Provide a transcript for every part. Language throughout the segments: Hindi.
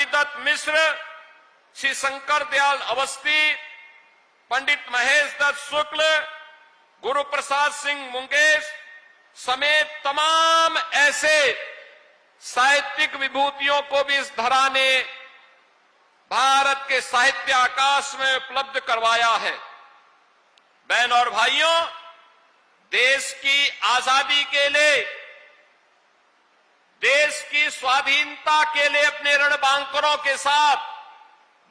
बंटीदत्त मिश्र, श्री शंकर दयाल अवस्थी, पंडित महेश दत्त शुक्ल, गुरु प्रसाद सिंह मुंगेश समेत तमाम ऐसे साहित्यिक विभूतियों को भी इस धरा ने भारत के साहित्य आकाश में उपलब्ध करवाया है। बहन और भाइयों, देश की आजादी के लिए, देश की स्वाधीनता के लिए अपने रणबांकुरों के साथ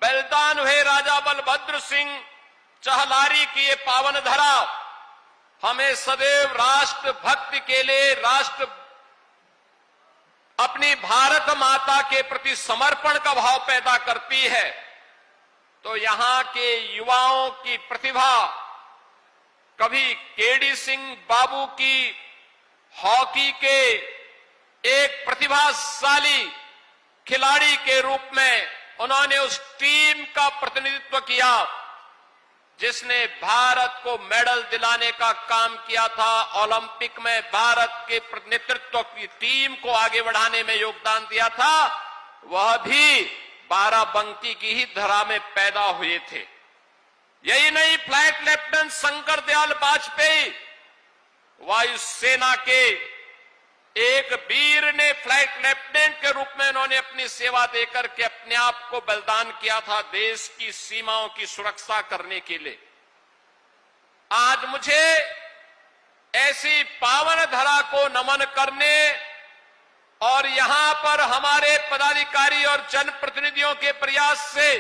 बलिदान हुए राजा बलभद्र सिंह चहलारी की ये पावन धरा हमें सदैव राष्ट्र भक्ति के लिए, अपनी भारत माता के प्रति समर्पण का भाव पैदा करती है। तो यहां के युवाओं की प्रतिभा, कभी केडी सिंह बाबू की हॉकी के एक प्रतिभाशाली खिलाड़ी के रूप में उन्होंने उस टीम का प्रतिनिधित्व किया जिसने भारत को मेडल दिलाने का काम किया था। ओलंपिक में भारत के नेतृत्व की टीम को आगे बढ़ाने में योगदान दिया था। वह भी बाराबंकी की ही धरा में पैदा हुए थे। यही नहीं, फ्लाइट लेफ्टिनेंट शंकर दयाल वाजपेयी वायुसेना के एक वीर ने फ्लाइट लेफ्टिनेंट के रूप में उन्होंने अपनी सेवा देकर के अपने आप को बलिदान किया था देश की सीमाओं की सुरक्षा करने के लिए। आज मुझे ऐसी पावन धरा को नमन करने और यहां पर हमारे पदाधिकारी और जनप्रतिनिधियों के प्रयास से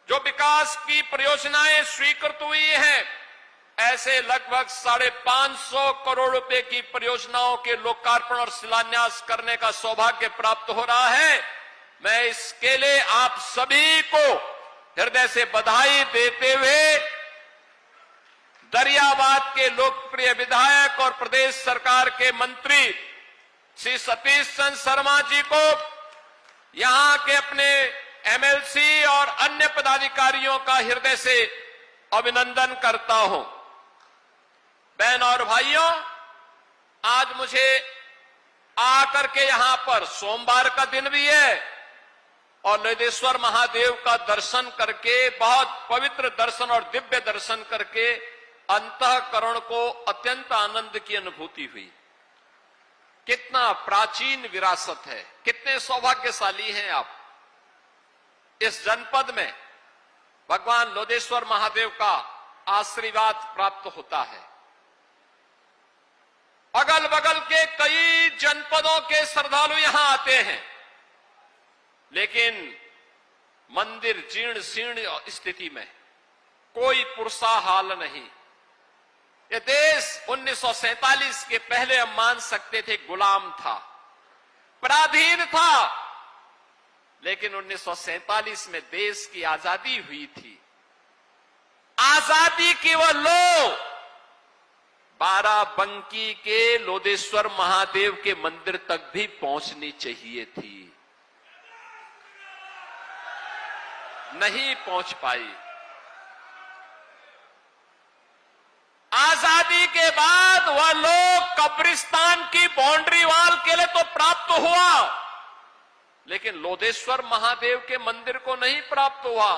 जो विकास की परियोजनाएं स्वीकृत हुई हैं, ऐसे लगभग 550 करोड़ रुपए की परियोजनाओं के लोकार्पण और शिलान्यास करने का सौभाग्य प्राप्त हो रहा है। मैं इसके लिए आप सभी को हृदय से बधाई देते हुए दरियाबाद के लोकप्रिय विधायक और प्रदेश सरकार के मंत्री श्री सतीश चंद्र शर्मा जी को, यहां के अपने एमएलसी और अन्य पदाधिकारियों का हृदय से अभिनंदन करता हूं। बहन और भाइयों, आज मुझे आकर के यहां पर, सोमवार का दिन भी है और लोदेश्वर महादेव का दर्शन करके, बहुत पवित्र दर्शन और दिव्य दर्शन करके अंतःकरण को अत्यंत आनंद की अनुभूति हुई। कितना प्राचीन विरासत है, कितने सौभाग्यशाली हैं आप। इस जनपद में भगवान लोदेश्वर महादेव का आशीर्वाद प्राप्त होता है। अगल बगल के कई जनपदों के श्रद्धालु यहां आते हैं, लेकिन मंदिर जीर्ण शीर्ण स्थिति में, कोई पुरसा हाल नहीं। यह देश 1947 के पहले हम मान सकते थे गुलाम था, पराधीन था, लेकिन 1947 में देश की आजादी हुई थी। आजादी की वह लो बाराबंकी के लोदेश्वर महादेव के मंदिर तक भी पहुंचनी चाहिए थी, नहीं पहुंच पाई। आजादी के बाद वह लोग कब्रिस्तान की बाउंड्री वॉल के लिए तो प्राप्त हुआ, लेकिन लोदेश्वर महादेव के मंदिर को नहीं प्राप्त हुआ।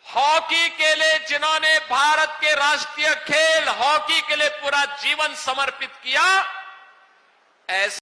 हॉकी के लिए जिन्होंने भारत के राष्ट्रीय खेल हॉकी के लिए पूरा जीवन समर्पित किया, ऐसे